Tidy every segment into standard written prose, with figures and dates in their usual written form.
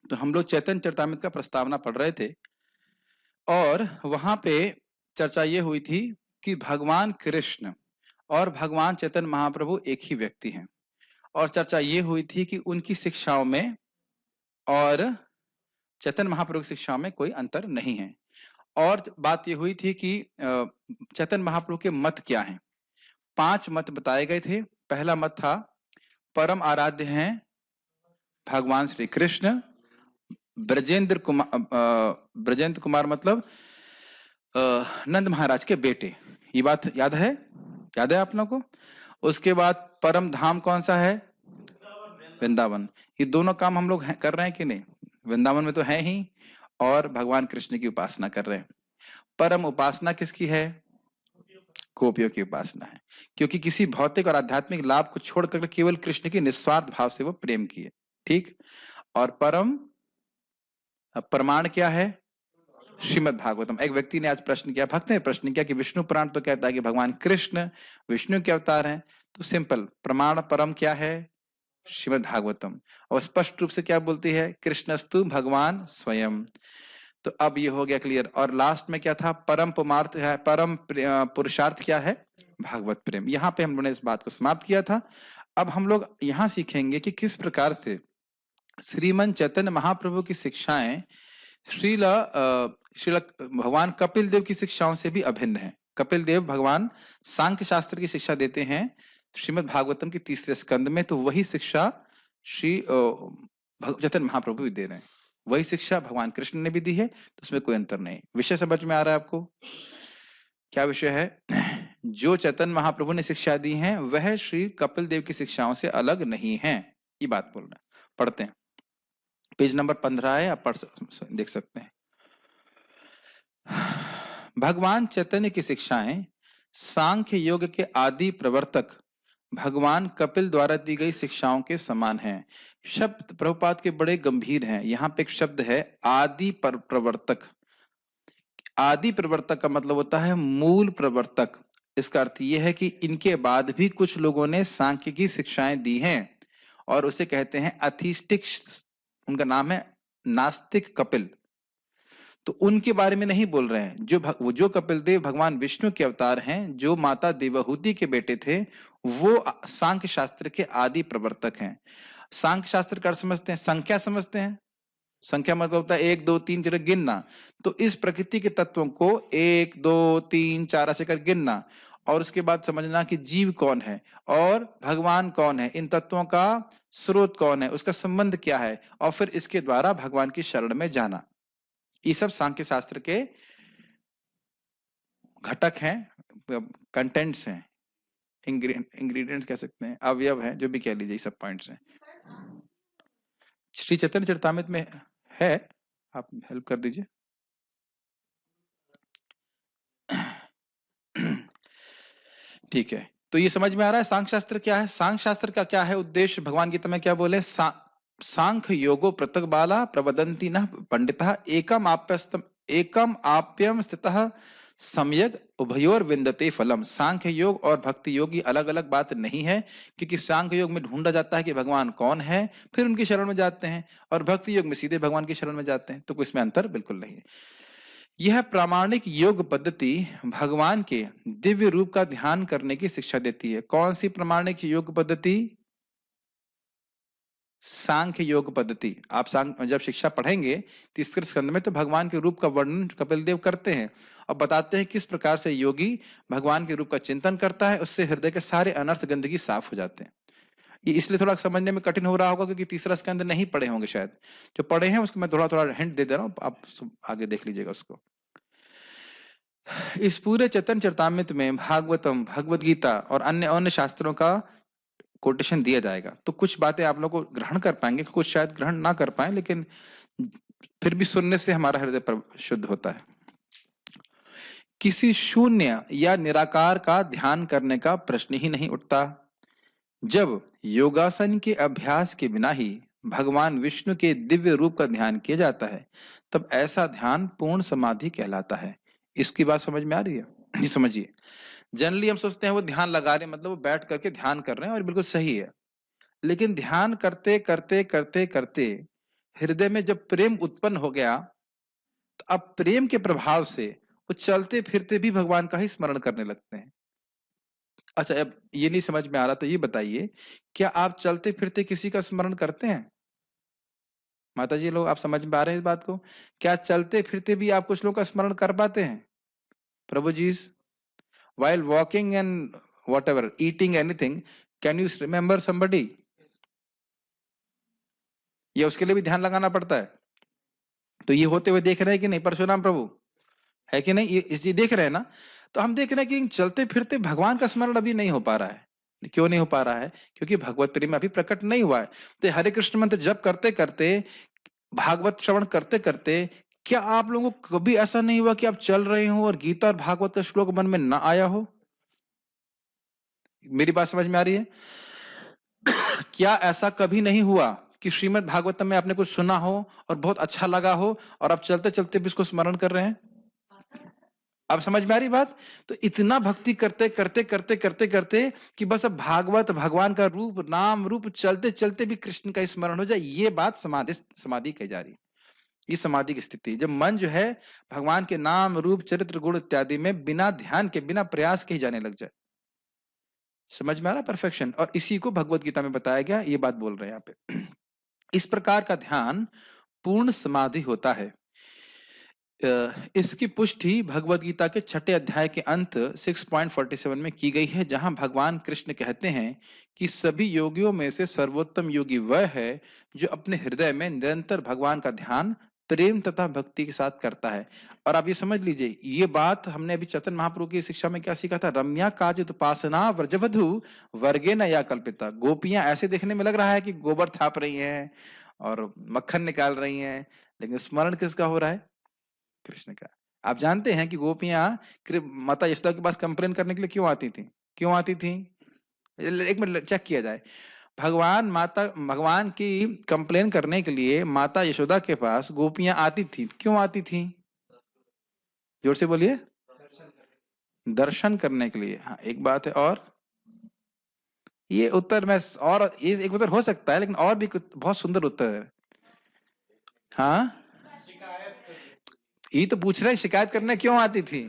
तो हम लोग चैतन्य चरितामृत का प्रस्तावना पढ़ रहे थे और वहां पे चर्चा ये हुई थी कि भगवान कृष्ण और भगवान चैतन्य महाप्रभु एक ही व्यक्ति हैं। और चर्चा ये हुई थी कि उनकी शिक्षाओं में और चैतन्य महाप्रभु की शिक्षाओं में कोई अंतर नहीं है। और बात ये हुई थी कि चैतन्य महाप्रभु के मत क्या हैं। 5 मत बताए गए थे। पहला मत था परम आराध्य हैं भगवान श्री कृष्ण। ब्रजेंद्र कुमार मतलब नंद महाराज के बेटे। ये बात याद है आप लोगों को। उसके बाद परम धाम कौन सा है? वृंदावन। ये दोनों काम हम लोग कर रहे हैं कि नहीं? वृंदावन में तो है ही, और भगवान कृष्ण की उपासना कर रहे हैं। परम उपासना किसकी है? गोपियों की उपासना है, क्योंकि किसी भौतिक और आध्यात्मिक लाभ को छोड़कर केवल कृष्ण की निस्वार्थ भाव से वो प्रेम किए। ठीक। और परम प्रमाण क्या है? श्रीमद् भागवतम। एक व्यक्ति ने आज प्रश्न किया, भक्त ने प्रश्न किया कि विष्णु पुराण तो कहता है कि भगवान कृष्ण विष्णु के अवतार हैं। तो सिंपल प्रमाण परम क्या है? श्रीमद् भागवतम। और स्पष्ट रूप से क्या बोलती है? कृष्णस्तु भगवान स्वयं। तो अब ये हो गया क्लियर। और लास्ट में क्या था? परम पुमार्थ है, परम पुरुषार्थ क्या है? भागवत प्रेम। यहाँ पे हम लोगों ने इस बात को समाप्त किया था। अब हम लोग यहाँ सीखेंगे कि किस प्रकार से श्रीमन चैतन्य महाप्रभु की शिक्षाएं श्रील भगवान कपिल देव की शिक्षाओं से भी अभिन्न है। कपिल देव भगवान सांख्य शास्त्र की शिक्षा देते हैं श्रीमद् भागवतम के 3रे स्कंद में। तो वही शिक्षा श्री चैतन्य महाप्रभु भी दे रहे हैं। वही शिक्षा भगवान कृष्ण ने भी दी है, तो उसमें कोई अंतर नहीं। विषय समझ में आ रहा है आपको? क्या विषय है? जो चैतन्य महाप्रभु ने शिक्षा दी है वह श्री कपिल देव की शिक्षाओं से अलग नहीं है। ये बात बोल रहे हैं। पढ़ते हैं, पेज नंबर 15 है, आप देख सकते हैं। भगवान चैतन्य की शिक्षाएं सांख्य योग के आदि प्रवर्तक भगवान कपिल द्वारा दी गई शिक्षाओं के समान हैं। शब्द प्रभुपाद के बड़े गंभीर हैं। यहाँ पे एक शब्द है आदि प्रवर्तक। आदि प्रवर्तक का मतलब होता है मूल प्रवर्तक। इसका अर्थ यह है कि इनके बाद भी कुछ लोगों ने सांख्य की शिक्षाएं दी हैं और उसे कहते हैं अथिस्टिक। उनका नाम है नास्तिक कपिल। तो उनके बारे में नहीं बोल रहे हैं। जो कपिल देव भगवान विष्णु के अवतार हैं, जो माता देवहूति के बेटे थे, वो सांख्य शास्त्र के आदि प्रवर्तक हैं। सांख्य शास्त्र का अर्थ समझते हैं? संख्या समझते हैं? संख्या मतलब होता है 1 2 3 4 गिनना। तो इस प्रकृति के तत्वों को 1 2 3 4 ऐसे कर गिनना, और उसके बाद समझना कि जीव कौन है और भगवान कौन है, इन तत्वों का स्रोत कौन है, उसका संबंध क्या है, और फिर इसके द्वारा भगवान की शरण में जाना। ये सब सांख्य शास्त्र के घटक हैं, कंटेंट्स हैं, इंग्रेडिएंट्स कह सकते हैं, अवयव हैं, जो भी कह लीजिए, सब पॉइंट्स हैं। श्री चैतन्य चरितामृत में है, आप हेल्प कर दीजिए। ठीक है, तो ये समझ में आ रहा है सांख्य शास्त्र क्या है। सांख्य शास्त्र का क्या है उद्देश्य? भगवान गीता में क्या बोले? सांख्य योगो पृथक बाला प्रवदंती न पंडिता एकम आप्यम स्थितः सम्यक उभयोर विंदते फलम। सांख्य योग और भक्ति योग की अलग अलग बात नहीं है, क्योंकि सांख्य योग में ढूंढा जाता है कि भगवान कौन है, फिर उनकी शरण में जाते हैं, और भक्ति योग में सीधे भगवान की शरण में जाते हैं। तो कोई इसमें अंतर बिल्कुल नहीं है। यह प्रामाणिक योग पद्धति भगवान के दिव्य रूप का ध्यान करने की शिक्षा देती है। कौन सी प्रामाणिक योग पद्धति? सांख्य योग पद्धति। आप जब शिक्षा पढ़ेंगे 3रे स्कंद में, तो भगवान के रूप का वर्णन कपिल देव करते हैं और बताते हैं किस प्रकार से योगी भगवान के रूप का चिंतन करता है, उससे हृदय के सारे अनर्थ गंदगी साफ हो जाते हैं। ये इसलिए थोड़ा समझने में कठिन हो रहा होगा क्योंकि 3रा स्कंद नहीं पढ़े होंगे शायद। जो पढ़े हैं उसको मैं थोड़ा थोड़ा हिंट दे दे रहा हूँ, आप आगे देख लीजिएगा उसको। इस पूरे चैतन्य चरितामृत में भागवतम, भगवत गीता और अन्य अन्य शास्त्रों का कोटेशन दिया जाएगा। तो कुछ बातें आप लोग को ग्रहण कर पाएंगे, कुछ शायद ग्रहण ना कर पाए, लेकिन फिर भी सुनने से हमारा हृदय पर शुद्ध होता है। किसी शून्य या निराकार का ध्यान करने का प्रश्न ही नहीं उठता। जब योगासन के अभ्यास के बिना ही भगवान विष्णु के दिव्य रूप का ध्यान किया जाता है, तब ऐसा ध्यान पूर्ण समाधि कहलाता है। इसकी बात समझ में आ रही है? ये समझिए, जनरली हम सोचते हैं वो ध्यान लगा रहे, मतलब वो बैठ करके ध्यान कर रहे हैं, और बिल्कुल सही है। लेकिन ध्यान करते करते करते करते हृदय में जब प्रेम उत्पन्न हो गया तो अब प्रेम के प्रभाव से वो चलते फिरते भी भगवान का ही स्मरण करने लगते हैं। अच्छा, अब ये नहीं समझ में आ रहा तो ये बताइए, क्या आप चलते फिरते किसी का स्मरण करते हैं? माता जी लोग, आप समझ में आ रहे हैं इस बात को? क्या चलते फिरते भी आप कुछ लोगों का स्मरण कर पाते हैं? प्रभु जी, while walking and whatever eating anything, can you remember somebody? ये उसके लिए भी ध्यान लगाना पड़ता है। तो ये होते हुए देख रहे हैं कि नहीं परशुराम प्रभु? है कि नहीं? ये देख रहे हैं ना? तो हम देख रहे हैं कि चलते फिरते भगवान का स्मरण अभी नहीं हो पा रहा है। क्यों नहीं हो पा रहा है? क्योंकि भगवत प्रेम अभी प्रकट नहीं हुआ है। तो हरे कृष्ण मंत्र जप करते करते, भागवत श्रवण करते करते, क्या आप लोगों को कभी ऐसा नहीं हुआ कि आप चल रहे हो और गीता और भागवत का श्लोक मन में ना आया हो? मेरी बात समझ में आ रही है? क्या ऐसा कभी नहीं हुआ कि श्रीमद् भागवतम में आपने कुछ सुना हो और बहुत अच्छा लगा हो और आप चलते चलते भी इसको स्मरण कर रहे हैं? अब समझ में आ रही बात? तो इतना भक्ति करते करते करते करते करते कि बस अब भागवत भगवान का रूप नाम रूप चलते चलते भी कृष्ण का स्मरण हो जाए, ये बात समाधि समाधि कही जा रही है। ये समाधि की स्थिति है, जब मन जो है भगवान के नाम रूप चरित्र गुण इत्यादि में बिना ध्यान के बिना प्रयास के ही जाने लग जाए। समझ में आ रहा है? परफेक्शन। और इसी को भगवत गीता में बताया गया, ये बात बोल रहे हैं यहाँ पे। इस प्रकार का ध्यान पूर्ण समाधि होता है। इसकी पुष्टि भगवत गीता के 6 अध्याय के अंत 6.47 में की गई है, जहां भगवान कृष्ण कहते हैं कि सभी योगियों में से सर्वोत्तम योगी वह है जो अपने हृदय में निरंतर भगवान का ध्यान प्रेम तथा भक्ति के साथ करता है। और आप ये समझ लीजिए, ये बात हमने अभी चैतन्य महाप्रभु की शिक्षा में क्या सीखा था? रम्या काजित उपासना व्रजवधु वर्गे न या कल्पिता। गोपियां ऐसे देखने में लग रहा है कि गोबर थाप रही हैं और मक्खन निकाल रही हैं, लेकिन स्मरण किसका हो रहा है? कृष्ण का। आप जानते हैं कि गोपियां माता यशोदा के पास कंप्लेन करने के लिए क्यों आती थी? क्यों आती थी? एक मिनट चेक किया जाए। भगवान की कंप्लेन करने के लिए माता यशोदा के पास गोपियां आती थी, क्यों आती थी? जोर से बोलिए। दर्शन करने के लिए। हाँ, एक बात है। और ये उत्तर मैं और ये एक उत्तर हो सकता है, लेकिन और भी कुछ बहुत सुंदर उत्तर है। हाँ, ये तो पूछ रहे शिकायत करने क्यों आती थी?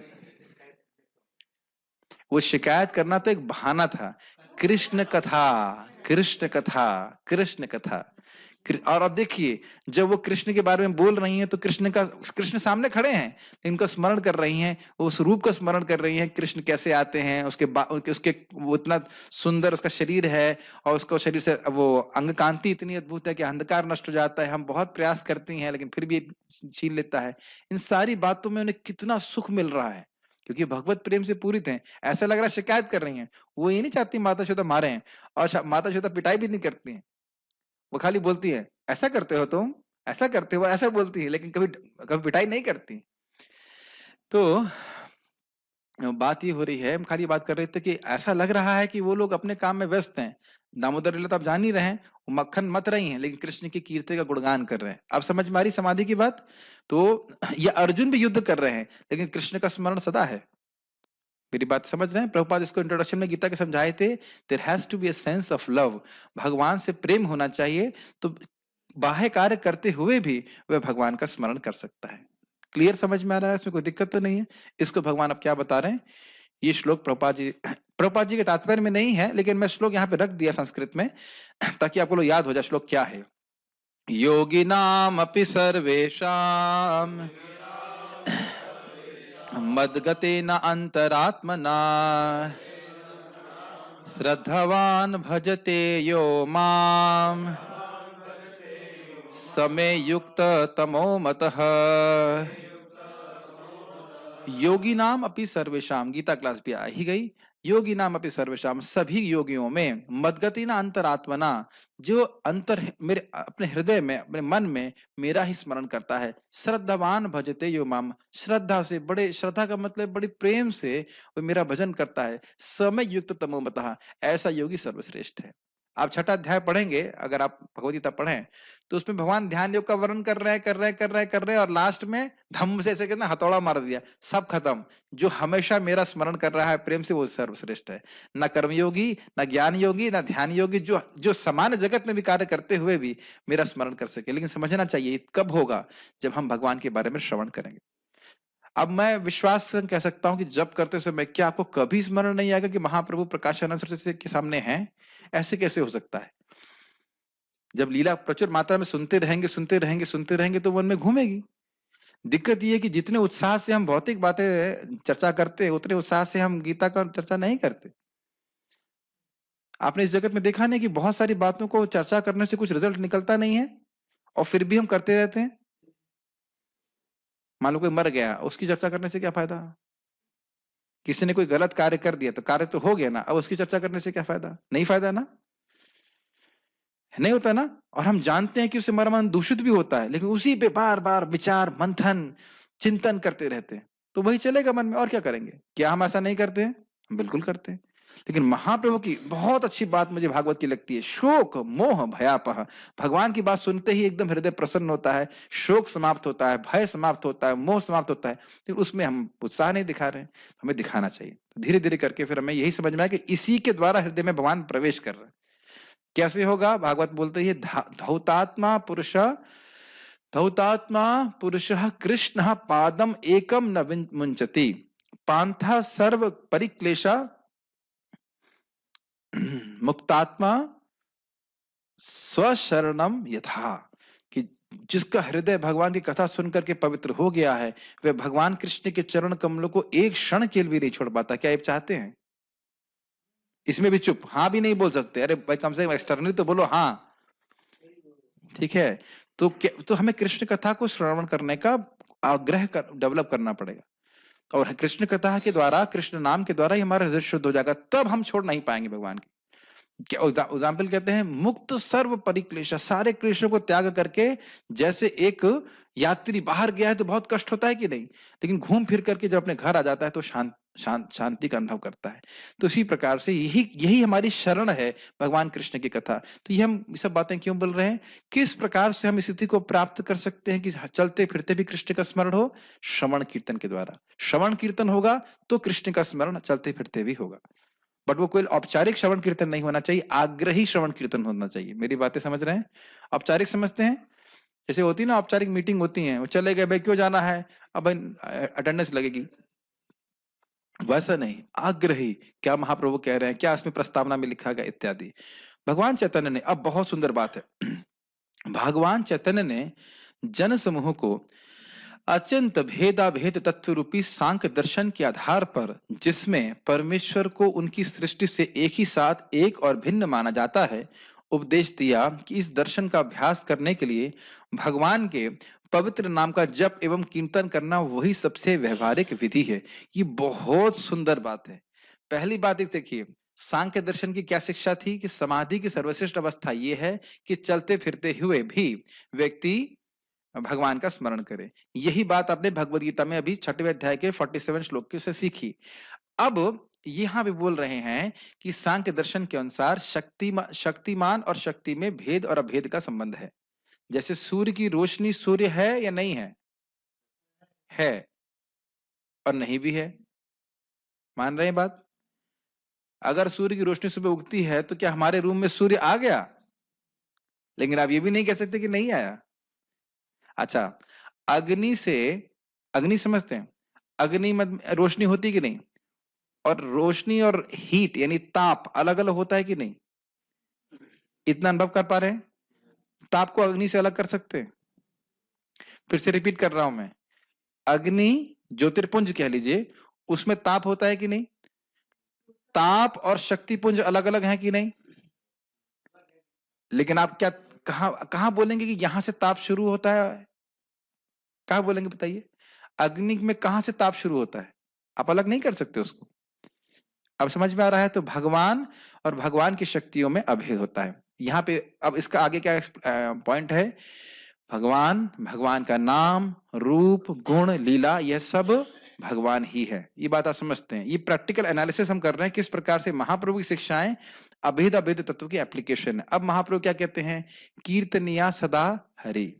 वो शिकायत करना तो एक बहाना था। कृष्ण कथा, कृष्ण कथा, कृष्ण कथा। और अब देखिए, जब वो कृष्ण के बारे में बोल रही हैं तो कृष्ण सामने खड़े हैं, इनका स्मरण कर रही हैं, उस रूप का स्मरण कर रही हैं। कृष्ण कैसे आते हैं, उसके वो इतना सुंदर उसका शरीर है और उसको शरीर से वो अंग कांति इतनी अद्भुत है कि अंधकार नष्ट हो जाता है। हम बहुत प्रयास करती हैं लेकिन फिर भी छीन लेता है। इन सारी बातों में उन्हें कितना सुख मिल रहा है, क्योंकि भगवत प्रेम से पूरित हैं। ऐसा लग रहा है शिकायत कर रही हैं। वो ये नहीं चाहती माता श्वेता मारे हैं, और माता श्वेता पिटाई भी नहीं करती हैं। वो खाली बोलती है ऐसा करते हो तुम, ऐसा करते हो, ऐसा बोलती है, लेकिन कभी कभी पिटाई नहीं करती। तो बात ये हो रही है, हम खाली बात कर रहे थे कि ऐसा लग रहा है कि वो लोग अपने काम में व्यस्त हैं। दामोदर लीला तो आप जान ही रहे हैं, वो मक्खन मत रही हैं लेकिन कृष्ण की कीर्ति का गुणगान कर रहे हैं। अब समझ में आ रही समाधि की बात? तो ये अर्जुन भी युद्ध कर रहे हैं लेकिन कृष्ण का स्मरण सदा है। मेरी बात समझ रहे हैं? प्रभुपाद इसको इंट्रोडक्शन में गीता के समझाए थे, there has to be a sense of love. भगवान से प्रेम होना चाहिए, तो बाह्य कार्य करते हुए भी वह भगवान का स्मरण कर सकता है। क्लियर समझ में आ रहा है? इसमें कोई दिक्कत तो नहीं है? इसको भगवान अब क्या बता रहे हैं? ये श्लोक प्रभुपाद जी के तात्पर्य में नहीं है, लेकिन मैं श्लोक यहाँ पे रख दिया संस्कृत में ताकि आपको लोग याद हो जाए श्लोक क्या है। योगिनाम अपि सर्वेषाम मद्गतेन अंतरात्मना श्रद्धावान भजते यो माम समे युक्त तमो मतः। योगी नाम अपि सर्वेशाम, गीता क्लास भी आ ही गई। योगी नाम अपि सर्वेशाम, सभी योगियों में, मदगति ना अंतरात्मना, जो अंतर मेरे अपने हृदय में अपने मन में मेरा ही स्मरण करता है। श्रद्धावान भजते यो माम, श्रद्धा से, बड़े श्रद्धा का मतलब बड़ी प्रेम से वो मेरा भजन करता है। समय युक्त तमो मतः, ऐसा योगी सर्वश्रेष्ठ है। आप छठा अध्याय पढ़ेंगे, अगर आप भगवद गीता पढ़ें, तो उसमें भगवान ध्यान योग का वर्णन कर रहे हैं और लास्ट में धम्म से ऐसे कहना हथौड़ा मार दिया, सब खत्म। जो हमेशा मेरा स्मरण कर रहा है प्रेम से, वो सर्वश्रेष्ठ है। न कर्मयोगी, न ज्ञान योगी, न ध्यान योगी, जो सामान्य जगत में भी कार्य करते हुए भी मेरा स्मरण कर सके। लेकिन समझना चाहिए कब होगा, जब हम भगवान के बारे में श्रवण करेंगे। अब मैं विश्वास से कह सकता हूं कि जब करते समय क्या आपको कभी स्मरण नहीं आएगा कि महाप्रभु प्रकाशानंद सरस्वती के सामने हैं? ऐसे कैसे हो सकता है? जब लीला प्रचुर मात्रा में सुनते रहेंगे तो मन में घूमेगी। दिक्कत ये है कि जितने उत्साह से हम भौतिक बातें चर्चा करते हैं, उतने उत्साह से हम गीता का चर्चा नहीं करते। आपने इस जगत में देखा नहीं कि बहुत सारी बातों को चर्चा करने से कुछ रिजल्ट निकलता नहीं है और फिर भी हम करते रहते हैं। मान लो कोई मर गया, उसकी चर्चा करने से क्या फायदा? किसी ने कोई गलत कार्य कर दिया तो कार्य तो हो गया ना, अब उसकी चर्चा करने से क्या फायदा? नहीं फायदा ना, नहीं होता ना। और हम जानते हैं कि उससे हमारा मन दूषित भी होता है, लेकिन उसी पे बार बार विचार मंथन चिंतन करते रहते हैं, तो वही चलेगा मन में। और क्या करेंगे? क्या हम ऐसा नहीं करते हैं? हम बिल्कुल करते हैं। लेकिन महाप्रभु की बहुत अच्छी बात मुझे भागवत की लगती है, शोक मोह भयापह। भगवान की बात सुनते ही एकदम हृदय प्रसन्न होता है, शोक समाप्त होता है, भय समाप्त होता है, मोह समाप्त होता है। लेकिन उसमें हम उत्साह नहीं दिखा रहे हैं, हमें दिखाना चाहिए। धीरे धीरे करके फिर हमें यही समझ में आया कि इसी के द्वारा हृदय में भगवान प्रवेश कर रहे हैं। कैसे होगा? भागवत बोलते ही धौतात्मा पुरुष कृष्ण पादम एकम न मुंचति पांथा सर्व परिक्लेशा मुक्तात्मा स्वशरणम यथा। कि जिसका हृदय भगवान की कथा सुनकर के पवित्र हो गया है, वह भगवान कृष्ण के चरण कमलों को एक क्षण के लिए भी नहीं छोड़ पाता। क्या आप चाहते हैं? इसमें भी चुप, हाँ भी नहीं बोल सकते। अरे भाई, कम से कम एक्सटर्नली तो बोलो हाँ। ठीक है, तो हमें कृष्ण कथा को श्रवण करने का आग्रह डेवलप करना पड़ेगा। और कृष्ण कथा के द्वारा, कृष्ण नाम के द्वारा ही हमारा हृदय शुद्ध हो जाएगा, तब हम छोड़ नहीं पाएंगे भगवान की। एग्जाम्पल कहते हैं मुक्त सर्व परिक्लेश, सारे क्लेशों को त्याग करके। जैसे एक यात्री बाहर गया है तो बहुत कष्ट होता है कि नहीं, लेकिन घूम फिर करके जब अपने घर आ जाता है तो शांति का अनुभव करता है। तो इसी प्रकार से यही हमारी शरण है, भगवान कृष्ण की कथा। तो ये हम सब बातें क्यों बोल रहे हैं? किस प्रकार से हम स्थिति को प्राप्त कर सकते हैं कि चलते फिरते भी कृष्ण का स्मरण हो? श्रवण कीर्तन के द्वारा। श्रवण कीर्तन होगा तो कृष्ण का स्मरण चलते फिरते भी होगा। बट वो कोई औपचारिक श्रवण कीर्तन नहीं होना चाहिए, आग्रही श्रवण कीर्तन होना चाहिए। मेरी बातें समझ रहे हैं? औपचारिक समझते हैं? जैसे होती है ना औपचारिक मीटिंग होती है, वो चले गए, भाई क्यों जाना है, अब भाई अटेंडेंस लगेगी। वैसा नहीं, आग्रही। क्या महाप्रभु कह रहे हैं, क्या इसमें प्रस्तावना में लिखा गया, इत्यादि। भगवान चैतन्य ने, अब बहुत सुंदर बात है, भगवान चैतन्य ने जन समूह को अत्यंत भेदाभेद तत्व रूपी सांख्य दर्शन के आधार पर, जिसमें परमेश्वर को उनकी सृष्टि से एक ही साथ एक और भिन्न माना जाता है, उपदेश दिया कि इस दर्शन का अभ्यास करने के लिए भगवान के पवित्र नाम का जप एवं कीर्तन करना वही सबसे व्यवहारिक विधि है। ये बहुत सुंदर बात है। पहली बात इस देखिए, सांख्य दर्शन की क्या शिक्षा थी कि समाधि की सर्वश्रेष्ठ अवस्था यह है कि चलते फिरते हुए भी व्यक्ति भगवान का स्मरण करे। यही बात आपने भगवद गीता में अभी 6वें अध्याय के 47 श्लोक से सीखी। अब यहां भी बोल रहे हैं कि सांख्य दर्शन के अनुसार शक्तिमान और शक्ति में भेद और अभेद का संबंध है। जैसे सूर्य की रोशनी सूर्य है या नहीं है? है और नहीं भी है। मान रहे हैं बात? अगर सूर्य की रोशनी सुबह उगती है तो क्या हमारे रूम में सूर्य आ गया? लेकिन आप ये भी नहीं कह सकते कि नहीं आया। अच्छा, अग्नि से, अग्नि समझते हैं, अग्नि में रोशनी होती कि नहीं? और रोशनी और हीट यानी ताप अलग अलग होता है कि नहीं? इतना अनुभव कर पा रहे हैं? ताप को अग्नि से अलग कर सकते हैं? फिर से रिपीट कर रहा हूं मैं, अग्नि ज्योतिर्पुंज कह लीजिए, उसमें ताप होता है कि नहीं? ताप और शक्तिपुंज अलग अलग है कि नहीं? लेकिन आप क्या, कहां कहां बोलेंगे कि यहां से ताप शुरू होता है? कहां बोलेंगे बताइए? अग्नि में कहां से ताप शुरू होता है? आप अलग नहीं कर सकते उसको। अब समझ में आ रहा है? तो भगवान और भगवान की शक्तियों में अभेद होता है यहाँ पे। अब इसका आगे क्या पॉइंट है? भगवान, भगवान का नाम, रूप, गुण, लीला, यह सब भगवान ही है। ये बात आप समझते हैं? ये प्रैक्टिकल एनालिसिस हम कर रहे हैं किस प्रकार से महाप्रभु की शिक्षाएं अभेद अभेद तत्व की एप्लीकेशन है। अब महाप्रभु क्या कहते हैं? कीर्तनिया सदा हरि।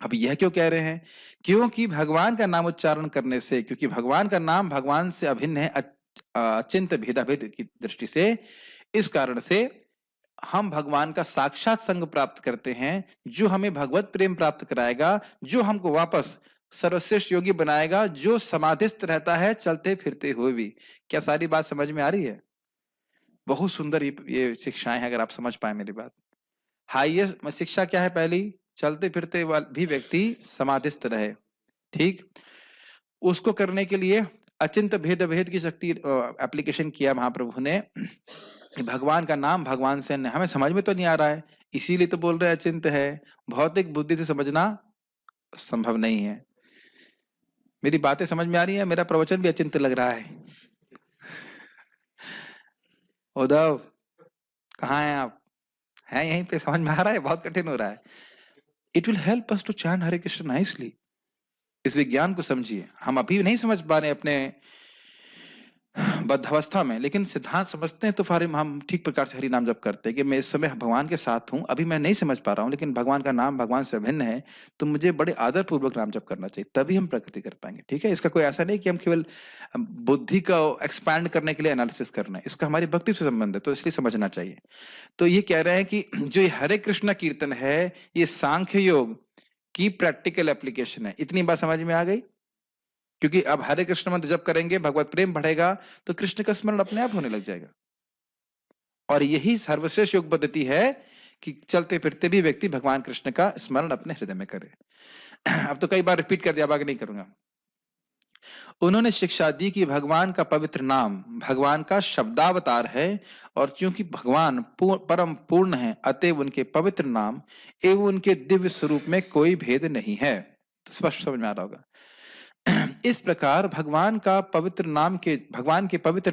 अब यह क्यों कह रहे हैं? क्योंकि भगवान का नाम उच्चारण करने से, क्योंकि भगवान का नाम भगवान से अभिन्न है अचिंत भेदाभेद की दृष्टि से, इस कारण से हम भगवान का साक्षात संग प्राप्त करते हैं, जो हमें भगवत प्रेम प्राप्त कराएगा, जो हमको वापस सर्वश्रेष्ठ योगी बनाएगा, जो समाधिस्थ रहता है चलते फिरते हुए भी। क्या सारी बात समझ में आ रही है? बहुत सुंदर ये शिक्षाएं हैं, अगर आप समझ पाए मेरी बात। हाईएस्ट शिक्षा क्या है? पहली, चलते फिरते भी व्यक्ति समाधिस्थ रहे। ठीक, उसको करने के लिए अचिंत भेद भेद की शक्ति एप्लीकेशन किया महाप्रभु ने। भगवान का नाम भगवान से अन्य, हमें समझ में तो नहीं आ रहा है, इसीलिए तो बोल रहे हैं अचिंत है। भौतिक बुद्धि से समझना संभव नहीं है। मेरी बातें समझ में आ रही है? मेरा प्रवचन भी अचिंत लग रहा है? उद्धव, कहाँ हैं आप? हैं यहीं पे? समझ में आ रहा है? बहुत कठिन हो रहा है। It will help us to chant Hare Krishna nicely. इस विज्ञान को समझिए। हम अभी नहीं समझ पा रहे अपने बद्धावस्था में, लेकिन सिद्धांत समझते हैं तो फिर हम ठीक प्रकार से हरि नाम जप करते हैं कि मैं इस समय भगवान के साथ हूं, अभी मैं नहीं समझ पा रहा हूं, लेकिन भगवान का नाम भगवान से अभिन्न है, तो मुझे बड़े आदर पूर्वक नाम जप करना चाहिए, तभी हम प्रगति कर पाएंगे। ठीक है? इसका कोई ऐसा नहीं कि हम केवल बुद्धि का एक्सपैंड करने के लिए एनालिसिस कर रहे हैं, इसका हमारी भक्ति से संबंध है, तो इसलिए समझना चाहिए। तो ये कह रहे हैं कि जो ये हरे कृष्ण कीर्तन है, ये सांख्य योग की प्रैक्टिकल एप्लीकेशन है। इतनी बात समझ में आ गई? क्योंकि अब हरे कृष्ण मंत्र जब करेंगे, भगवत प्रेम बढ़ेगा, तो कृष्ण का स्मरण अपने आप होने लग जाएगा। और यही सर्वश्रेष्ठ योग पद्धति है कि चलते फिरते भी व्यक्ति भगवान कृष्ण का स्मरण अपने हृदय में करे। अब तो कई बार रिपीट कर दिया, अब आगे नहीं करूंगा। उन्होंने शिक्षा दी कि भगवान का पवित्र नाम भगवान का शब्दावतार है, और चूंकि भगवान परम पूर्ण है, अतएव उनके पवित्र नाम एवं उनके दिव्य स्वरूप में कोई भेद नहीं है। तो स्पष्ट समझ में आ रहा होगा। इस प्रकार भगवान के पवित्र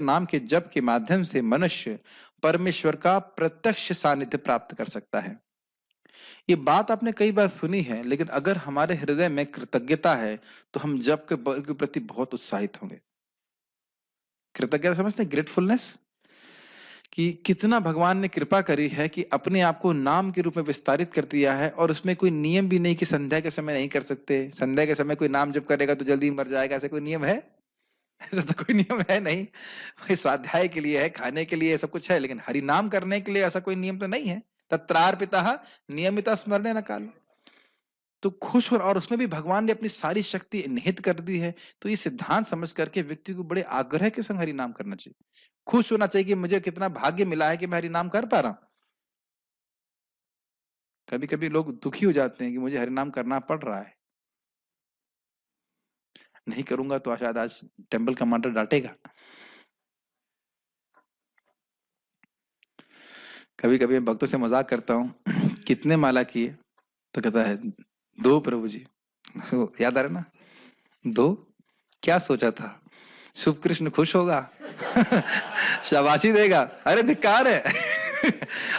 नाम के जप के माध्यम से मनुष्य परमेश्वर का प्रत्यक्ष सानिध्य प्राप्त कर सकता है। ये बात आपने कई बार सुनी है, लेकिन अगर हमारे हृदय में कृतज्ञता है तो हम जप के बल के प्रति बहुत उत्साहित होंगे। कृतज्ञता समझते हैं? ग्रेटफुलनेस, कि कितना भगवान ने कृपा करी है कि अपने आप को नाम के रूप में विस्तारित कर दिया है, और उसमें कोई नियम भी नहीं कि संध्या के समय नहीं कर सकते, संध्या के समय कोई नाम जप करेगा तो जल्दी मर जाएगा, ऐसा कोई नियम है? ऐसा तो कोई नियम है नहीं। भाई स्वाध्याय के लिए है, खाने के लिए सब कुछ है, लेकिन हरि नाम करने के लिए ऐसा कोई नियम तो नहीं है। तत्रार्पितः नियमितः स्मरणेन काल। तो खुश और उसमें भी भगवान ने अपनी सारी शक्ति निहित कर दी है, तो ये सिद्धांत समझ करके व्यक्ति को बड़े आग्रह के संग हरि नाम करना चाहिए। खुश होना चाहिए कि मुझे कितना भाग्य मिला है कि मैं हरि नाम कर पा रहा हूं। कभी कभी लोग दुखी हो जाते हैं कि मुझे हरि नाम करना पड़ रहा है, नहीं करूंगा तो शायद आज टेम्पल कमांडर डांटेगा। कभी कभी मैं भक्तों से मजाक करता हूँ, कितने माला किए? तो कहता है 2 प्रभु जी। याद आ रहा ना? 2? क्या सोचा था शुभ कृष्ण खुश होगा? शाबाशी देगा? अरे धिक्कार है।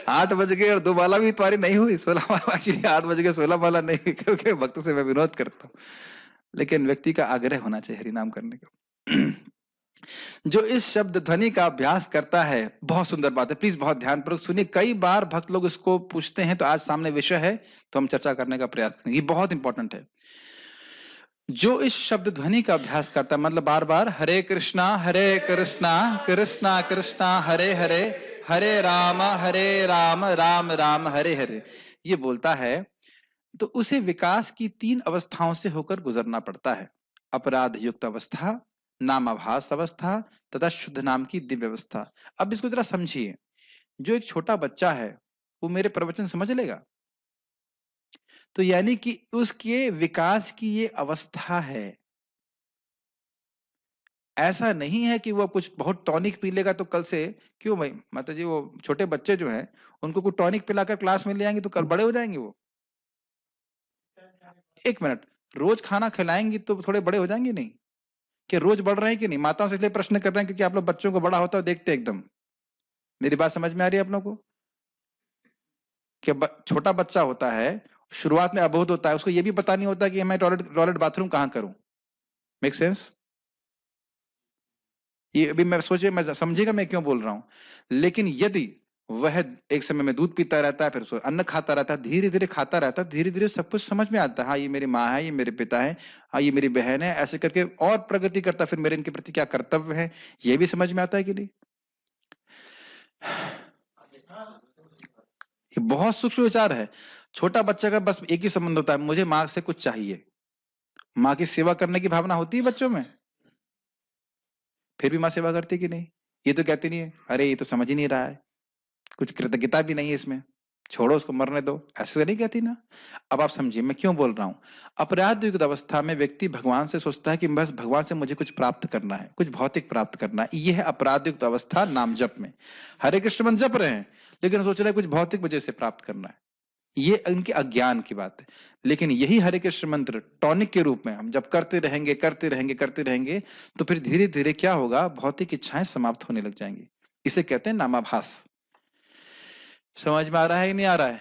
8 बज गए और 2 माला भी तुम्हारी नहीं हुई, 16 माला। एक्चुअली 8 बज गए 16 माला नहीं हुई, क्योंकि भक्तों से मैं विनोद करता हूँ, लेकिन व्यक्ति का आग्रह होना चाहिए हरिनाम करने का। जो इस शब्द ध्वनि का अभ्यास करता है, बहुत सुंदर बात है, प्लीज बहुत ध्यानपूर्वक सुनिए। कई बार भक्त लोग इसको पूछते हैं, तो आज सामने विषय है तो हम चर्चा करने का प्रयास करेंगे, ये बहुत इंपॉर्टेंट है। जो इस शब्द ध्वनि का अभ्यास करता है, मतलब बार बार हरे कृष्णा कृष्णा कृष्णा हरे हरे, हरे राम राम राम हरे हरे, ये बोलता है, तो उसे विकास की 3 अवस्थाओं से होकर गुजरना पड़ता है। अपराध युक्त अवस्था, नामाभास अवस्था तथा शुद्ध नाम की दिव्य अवस्था। अब इसको जरा समझिए। जो एक छोटा बच्चा है वो मेरे प्रवचन समझ लेगा, तो यानी कि उसके विकास की ये अवस्था है। ऐसा नहीं है कि वो कुछ बहुत टॉनिक पी लेगा तो कल से, क्यों भाई माता जी, वो छोटे बच्चे जो हैं उनको कुछ टॉनिक पिलाकर क्लास में ले आएंगे तो कल बड़े हो जाएंगे वो? 1 मिनट, रोज खाना खिलाएंगे तो थोड़े बड़े हो जाएंगे नहीं? कि रोज बढ़ रहे हैं कि नहीं? माताओं से इसलिए प्रश्न कर रहे हैं क्योंकि आप लोग बच्चों को बड़ा होता है देखते एकदम। मेरी बात समझ में आ रही है आप लोगों को? कि छोटा बच्चा होता है, शुरुआत में अबोध होता है, उसको ये भी पता नहीं होता कि मैं टॉयलेट बाथरूम कहाँ करूं। Make sense? ये अभी मैं सोचिए, मैं समझेगा मैं क्यों बोल रहा हूं। लेकिन यदि वह एक समय में दूध पीता रहता है, फिर उसको अन्न खाता रहता है, धीरे धीरे खाता रहता है, धीरे धीरे सब कुछ समझ में आता है, हाँ ये मेरी माँ है, ये मेरे पिता है, हाँ ये मेरी बहन है, ऐसे करके और प्रगति करता है, फिर मेरे इनके प्रति क्या कर्तव्य है ये भी समझ में आता है कि नहीं। ये बहुत सूक्ष्म विचार है। छोटा बच्चा का बस एक ही संबंध होता है, मुझे माँ से कुछ चाहिए। माँ की सेवा करने की भावना होती है बच्चों में, फिर भी माँ सेवा करती कि नहीं। ये तो कहती नहीं है, अरे ये तो समझ ही नहीं रहा है, कुछ कृतज्ञता भी नहीं है इसमें, छोड़ो उसको मरने दो, ऐसे तो नहीं कहती ना। अब आप समझिए मैं क्यों बोल रहा हूं। अपराध युक्त अवस्था में व्यक्ति भगवान से सोचता है कि बस भगवान से मुझे कुछ प्राप्त करना है, कुछ भौतिक प्राप्त करना है। यह है अपराध युक्त अवस्था नाम जप में। हरे कृष्ण मंत्र जप रहे हैं, लेकिन सोच रहे हैं कुछ भौतिक वजह से प्राप्त करना है। ये उनके अज्ञान की बात है। लेकिन यही हरे कृष्ण मंत्र टॉनिक के रूप में हम जब करते रहेंगे करते रहेंगे करते रहेंगे, तो फिर धीरे धीरे क्या होगा, भौतिक इच्छाएं समाप्त होने लग जाएंगी। इसे कहते हैं नामाभास। समझ में आ रहा है कि नहीं आ रहा है।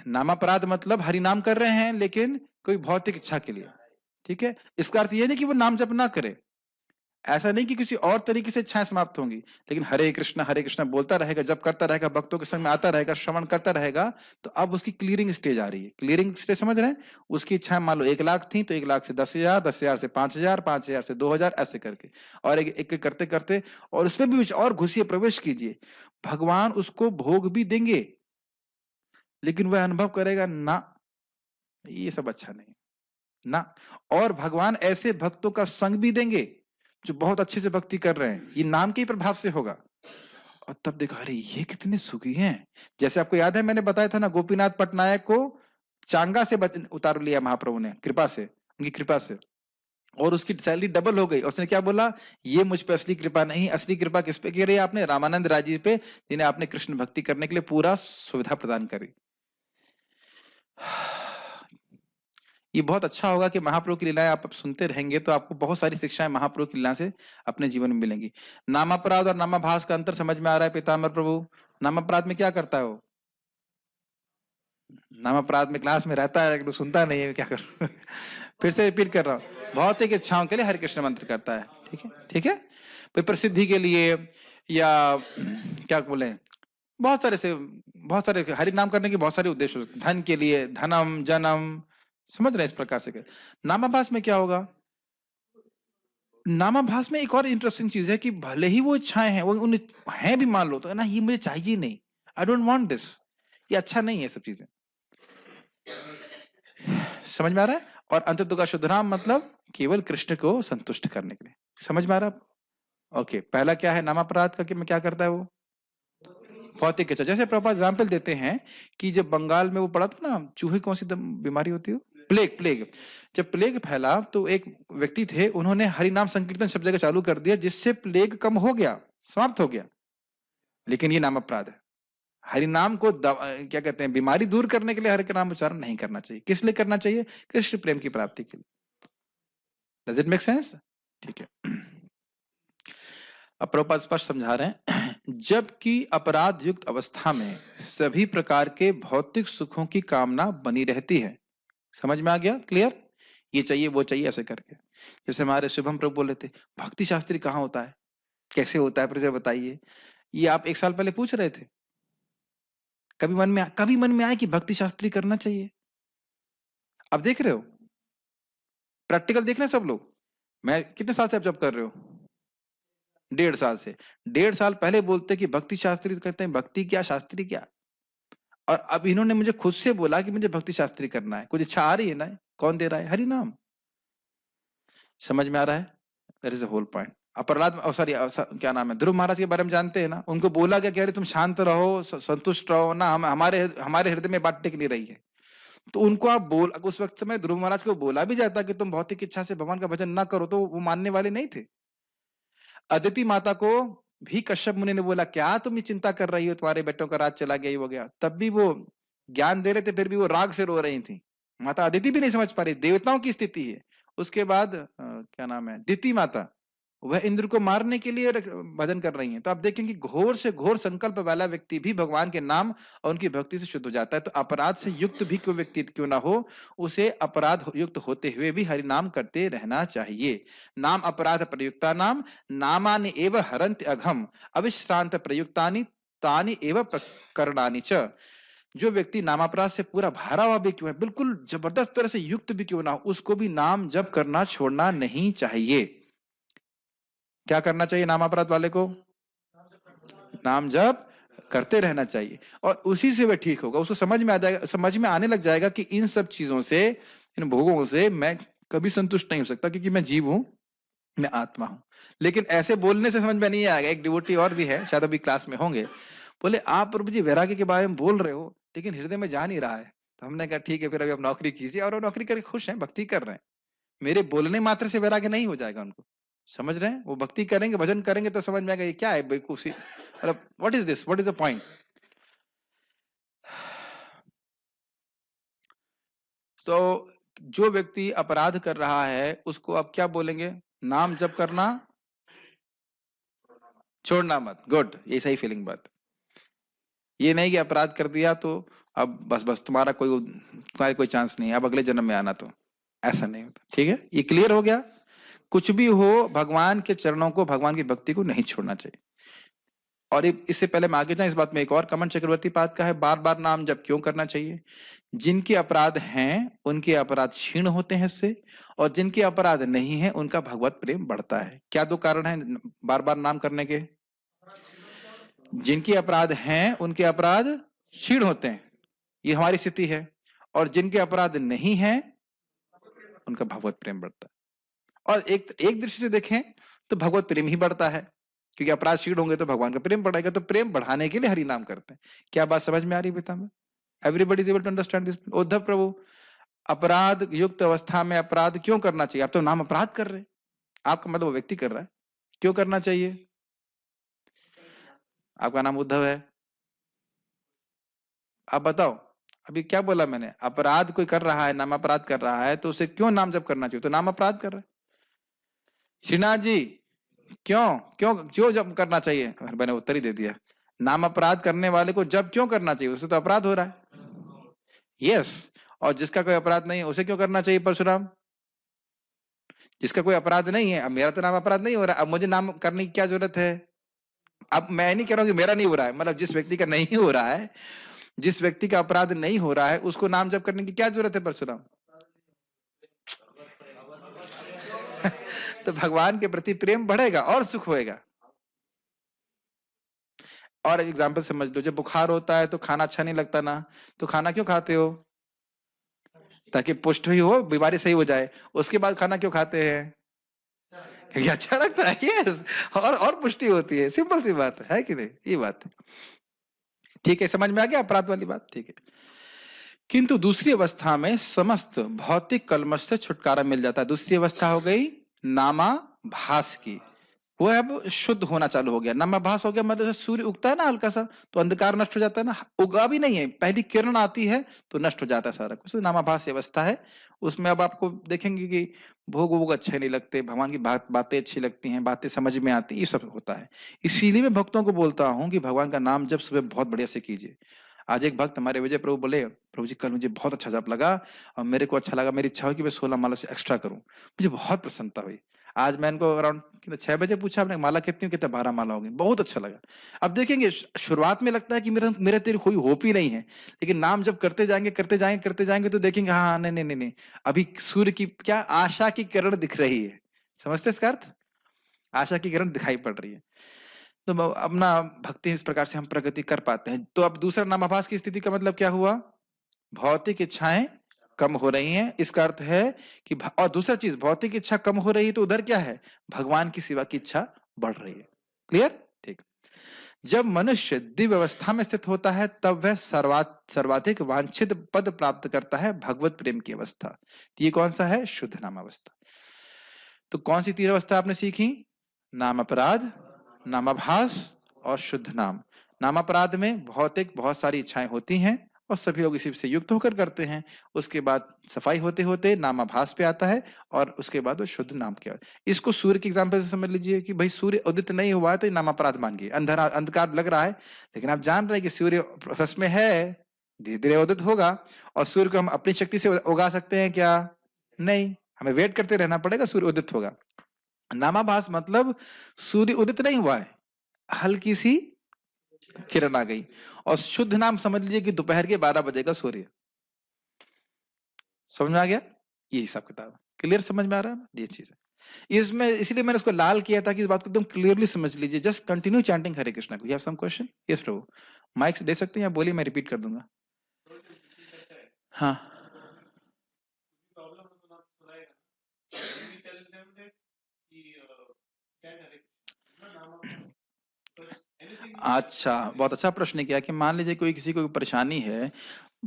नामापराध मतलब हरि नाम कर रहे हैं लेकिन कोई भौतिक इच्छा के लिए। ठीक है, इसका अर्थ यह नहीं कि वो नाम जप ना करे, ऐसा नहीं कि किसी और तरीके से इच्छाएं समाप्त होंगी, लेकिन हरे कृष्णा बोलता रहेगा, जब करता रहेगा, भक्तों के संग में आता रहेगा, श्रवण करता रहेगा, तो अब उसकी क्लियरिंग स्टेज आ रही है। क्लियरिंग स्टेज समझ रहे हैं। उसकी इच्छाएं मान लो 1 लाख थी, तो 1 लाख से 10,000, 10,000 से 5,000, 5,000 से 2,000, ऐसे करके, और एक एक करते करते, और उसमें भी और घुसिए, प्रवेश कीजिए, भगवान उसको भोग भी देंगे, लेकिन वह अनुभव करेगा ना, ये सब अच्छा नहीं ना। और भगवान ऐसे भक्तों का संग भी देंगे जो बहुत अच्छे से भक्ति कर रहे हैं, ये नाम के ही प्रभाव से होगा। और तब देखा, अरे ये कितने सुखी हैं। जैसे आपको याद है मैंने बताया था ना, गोपीनाथ पटनायक को चांगा से उतार लिया महाप्रभु ने, कृपा से, उनकी कृपा से, और उसकी सैलरी डबल हो गई। उसने क्या बोला, ये मुझ पे असली कृपा नहीं, असली कृपा किस पे की रही आपने, रामानंद राय जी पे, जिन्हें आपने कृष्ण भक्ति करने के लिए पूरा सुविधा प्रदान करी। ये बहुत अच्छा होगा कि महाप्रभु की लीलाएं आप सुनते रहेंगे तो आपको बहुत सारी शिक्षाएं महाप्रभु की लीला से अपने जीवन में मिलेंगी। नामापराध और नामाभास का अंतर समझ में आ रहा है पीताम्बर प्रभु। नामापराध में क्या करता है वो, नामापराध में क्लास में रहता है तो सुनता नहीं है, क्या कर फिर से रिपीट कर रहा हूँ, भौतिक इच्छाओं के लिए हरे कृष्ण मंत्र करता है। ठीक है, ठीक है, कोई प्रसिद्धि के लिए, या क्या बोले, बहुत सारे हरि नाम करने के बहुत सारे उद्देश्य होते हैं। धन के लिए, धनम जन्म, समझ रहे हैं इस प्रकार से। नामाभास में क्या होगा, नामाभास में एक और इंटरेस्टिंग चीज है कि भले ही वो इच्छाएं हैं, वो उन हैं भी, मान लो तो ना, ये मुझे चाहिए नहीं, आई डोंट वांट दिस, ये अच्छा नहीं है सब चीजें। समझ में आ रहा है। और अंततः का शुद्ध नाम मतलब केवल कृष्ण को संतुष्ट करने के लिए। समझ में आ रहा है। ओके, पहला क्या है नामापराध का, कि मैं क्या करता है वो, भौतिक इच्छा। जैसे प्रभुपाद एग्जाम्पल देते हैं कि जब बंगाल में वो पड़ा था ना, चूहे कौन सी बीमारी होती है, प्लेग, प्लेग। जब प्लेग फैला तो एक व्यक्ति थे, उन्होंने हरि नाम संकीर्तन सब जगह चालू कर दिया, जिससे प्लेग कम हो गया, समाप्त हो गया। लेकिन ये नाम अपराध है। हरि नाम को क्या कहते हैं, बीमारी दूर करने के लिए हरि का नाम उच्चारण नहीं करना चाहिए। किस लिए करना चाहिए, कृष्ण प्रेम की प्राप्ति के लिए। Does it make sense. ठीक है, अब प्रभुपाद स्पष्ट समझा रहे हैं, जबकि अपराध युक्त अवस्था में सभी प्रकार के भौतिक सुखों की कामना बनी रहती है। समझ में आ गया, क्लियर। ये चाहिए वो चाहिए ऐसे करके। जैसे हमारे शुभम प्रभु बोले थे, भक्ति शास्त्री कहाँ होता है, कैसे होता है, फिर बताइए। ये आप 1 साल पहले पूछ रहे थे, कभी मन में आया कि भक्ति शास्त्री करना चाहिए। अब देख रहे हो, प्रैक्टिकल देख रहे हैं सब लोग। मैं कितने साल से आप जब कर रहे हो, 1.5 साल से। 1.5 साल पहले बोलते कि भक्ति शास्त्री, तो कहते हैं भक्ति क्या शास्त्री क्या। और अब इन्होंने मुझे खुद से बोला कि मुझे भक्ति शास्त्री करना है, कुछ इच्छा आ रही है ना, कौन दे रहा है, हरि नाम। समझ में आ रहा है। That is the whole point. Prahlad, sorry क्या नाम है, ध्रुव महाराज के बारे में जानते हैं ना, उनको बोला क्या, कह रहे तुम शांत रहो, संतुष्ट रहो ना, हम हमारे हृदय में बांटने के लिए रही है। तो उनको आप बोल, उस वक्त में ध्रुव महाराज को बोला भी जाता कि तुम भौतिक इच्छा से भगवान का भजन ना करो, तो वो मानने वाले नहीं थे। अदिति माता को भी कश्यप मुनि ने बोला, क्या तुम ये चिंता कर रही हो, तुम्हारे बेटों का राज चला गया, ये हो गया, तब भी वो ज्ञान दे रहे थे, फिर भी वो राग से रो रही थी। माता अदिति भी नहीं समझ पा रही, देवताओं की स्थिति है। उसके बाद क्या नाम है, दिति माता, वह इंद्र को मारने के लिए भजन कर रही हैं। तो आप देखेंगे घोर से घोर संकल्प वाला व्यक्ति भी भगवान के नाम और उनकी भक्ति से शुद्ध हो जाता है। तो अपराध से युक्त भी कोई व्यक्ति क्यों ना हो, उसे अपराध युक्त होते हुए भी हरि नाम करते रहना चाहिए। नाम अपराध प्रयुक्ता नाम नामानि एव हरन्ति अघम अविश्रांत प्रयुक्तानि तानि एव प्रकरणानि च। जो व्यक्ति नामापराध से पूरा भरा हुआ भी क्यों है, बिल्कुल जबरदस्त तरह से युक्त भी क्यों ना हो, उसको भी नाम जप करना छोड़ना नहीं चाहिए। क्या करना चाहिए नाम अपराध वाले को? नाम जप करते रहना चाहिए और उसी से वह ठीक होगा। उसको समझ में आ जाएगा, समझ में आने लग जाएगा कि इन सब चीजों से, इन भोगों से मैं कभी संतुष्ट नहीं हो सकता, क्योंकि मैं जीव हूं, मैं आत्मा हूं। लेकिन ऐसे बोलने से समझ में नहीं आएगा। एक डिवोटी और भी है, शायद अभी क्लास में होंगे, बोले आप प्रभु जी वैराग्य के बारे में बोल रहे हो लेकिन हृदय में जा नहीं रहा है। तो हमने कहा ठीक है, फिर अभी आप नौकरी कीजिए, और वो नौकरी करके खुश हैं, भक्ति कर रहे हैं। मेरे बोलने मात्र से वैराग्य नहीं हो जाएगा उनको, समझ रहे हैं? वो भक्ति करेंगे, भजन करेंगे तो समझ में आएगा ये क्या है बेवकूफी, मतलब what is this, what is the point. तो जो व्यक्ति अपराध कर रहा है उसको अब क्या बोलेंगे? नाम जप करना छोड़ना मत। गुड, ये सही फीलिंग बात। ये नहीं कि अपराध कर दिया तो अब बस बस तुम्हारा कोई चांस नहीं है, अब अगले जन्म में आना। तो ऐसा नहीं होता, ठीक है? ये क्लियर हो गया? कुछ भी हो, भगवान के चरणों को, भगवान की भक्ति को नहीं छोड़ना चाहिए। और इससे पहले मैं आगे जाऊं, इस बात में एक और कमन चक्रवर्ती पाद का है, बार बार नाम जब क्यों करना चाहिए? जिनके अपराध हैं उनके अपराध क्षीण होते हैं इससे, और जिनके अपराध नहीं है उनका भगवत प्रेम बढ़ता है। क्या दो कारण है बार बार नाम करने के? जिनके अपराध हैं उनके अपराध क्षीण होते हैं, ये हमारी स्थिति है, और जिनके अपराध नहीं है उनका भगवत प्रेम बढ़ता है। और एक दृष्टि से देखें तो भगवत प्रेम ही बढ़ता है, क्योंकि अपराध क्षीण होंगे तो भगवान का प्रेम बढ़ेगा। तो प्रेम बढ़ाने के लिए हरि नाम करते हैं। क्या बात समझ में आ रही है बेटा? में everybody is able to understand this? Uddhav प्रभु, अपराध युक्त अवस्था में अपराध क्यों करना चाहिए? आप तो नाम अपराध कर रहे हैं, आपका मतलब वो व्यक्ति कर रहा है, क्यों करना चाहिए? आपका नाम उद्धव है, आप बताओ। अभी क्या बोला मैंने? अपराध कोई कर रहा है, नाम अपराध कर रहा है, तो उसे क्यों नाम जप करना चाहिए? तो नाम अपराध कर रहा है। श्रीनाथ जी, क्यों क्यों क्यों जप करना चाहिए? मैंने उत्तर ही दे दिया। नाम अपराध करने वाले को जब क्यों करना चाहिए? उसे तो अपराध हो रहा है। यस। और जिसका कोई अपराध नहीं है उसे क्यों करना चाहिए परशुराम? जिसका कोई अपराध नहीं है। अब मेरा तो नाम अपराध नहीं हो रहा, अब मुझे नाम करने की क्या जरूरत है? अब मैं नहीं कह रहा हूं कि मेरा नहीं हो रहा है, मतलब जिस व्यक्ति का नहीं हो रहा है, जिस व्यक्ति का अपराध नहीं हो रहा है, उसको नाम जप करने की क्या जरूरत है परशुराम? तो भगवान के प्रति प्रेम बढ़ेगा और सुख होएगा। और एग्जाम्पल समझ लो, जब बुखार होता है तो खाना अच्छा नहीं लगता ना, तो खाना क्यों खाते हो? ताकि पुष्ट ही हो, बीमारी सही हो जाए। उसके बाद खाना क्यों खाते हैं? क्योंकि अच्छा लगता है। यस, और पुष्टि होती है। सिंपल सी बात है कि नहीं? ये बात है, ठीक है? समझ में आ गया अपराध वाली बात? ठीक है। किंतु दूसरी अवस्था में समस्त भौतिक कलमश से छुटकारा मिल जाता है। दूसरी अवस्था हो गई नामाभास की, वो अब शुद्ध होना चालू हो गया। नामाभास हो गया मतलब जैसे सूर्य उगता है ना हल्का सा, तो अंधकार नष्ट हो जाता है ना। उगा भी नहीं है, पहली किरण आती है तो नष्ट हो जाता है सारा कुछ। नामाभास अवस्था है, उसमें अब आपको देखेंगे कि भोग वोग अच्छे नहीं लगते, भगवान की बातें अच्छी लगती हैं, बातें समझ में आती, ये सब होता है। इसीलिए मैं भक्तों को बोलता हूँ कि भगवान का नाम जब सुबह बहुत बढ़िया से कीजिए। आज एक भक्त हमारे विजय प्रभु बोले, प्रभु जी कल मुझे बहुत अच्छा जप लगा, और मेरे को अच्छा लगा, मेरी इच्छा हो कि मैं 16 माला से एक्स्ट्रा करूं। मुझे बहुत प्रसन्नता हुई। आज मैं इनको अराउंड 6 बजे पूछा, आपने माला कितनी? कहते 12 माला होगी। बहुत अच्छा लगा। अब देखेंगे शुरुआत में लगता है कि मेरा मेरे तेरी कोई होप ही नहीं है, लेकिन नाम जब करते जाएंगे करते जाएंगे करते जाएंगे तो देखेंगे हाँ नहीं नहीं नहीं नहीं, अभी सूर्य की क्या आशा की किरण दिख रही है। समझते इसका अर्थ? आशा की किरण दिखाई पड़ रही है। तो अपना भक्ति इस प्रकार से हम प्रगति कर पाते हैं। तो अब दूसरा नामाभास की स्थिति का मतलब क्या हुआ? भौतिक इच्छाएं कम हो रही हैं, इसका अर्थ है कि और दूसरा चीज, भौतिक इच्छा कम हो रही है तो उधर क्या है? भगवान की सेवा की इच्छा बढ़ रही है। क्लियर? ठीक। जब मनुष्य दिव्य अवस्था में स्थित होता है तब वह सर्वाधिक वांछित पद प्राप्त करता है, भगवत प्रेम की अवस्था। तो ये कौन सा है? शुद्ध नाम अवस्था। तो कौन सी 3 अवस्था आपने सीखी? नाम अपराध, नामाभास और शुद्ध नाम। नामापराध में भौतिक बहुत सारी इच्छाएं होती हैं और सभी लोग इसी से युक्त होकर करते हैं। उसके बाद सफाई होते होते नामाभास पे आता है और उसके बाद वो शुद्ध नाम क्या। इसको सूर्य के एग्जाम्पल से समझ लीजिए कि भाई सूर्य उदित नहीं हुआ है तो नामापराध मानिए, अंधेरा अंधकार लग रहा है, लेकिन आप जान रहे हैं कि सूर्य प्रोसेस में है, धीरे धीरे उदित होगा। और सूर्य को हम अपनी शक्ति से उगा सकते हैं क्या? नहीं, हमें वेट करते रहना पड़ेगा, सूर्य उदित होगा। नामाभास मतलब सूर्य उदित नहीं हुआ है, हल्की सी किरण आ गई। और शुद्ध नाम समझ लीजिए कि दोपहर के 12 बजे का सूर्य। समझ में आ गया? ये हिसाब किताब क्लियर समझ में आ रहा है ना? ये चीज है इसमें, इसलिए मैंने इसको लाल किया था कि इस बात को एकदम क्लियरली समझ लीजिए। Just continue chanting Hare Krishna. You have some question? Yes प्रभु। माइक दे सकते हैं या बोलिए, मैं रिपीट कर दूंगा। हाँ, अच्छा, बहुत अच्छा प्रश्न किया कि मान लीजिए कोई किसी को परेशानी है,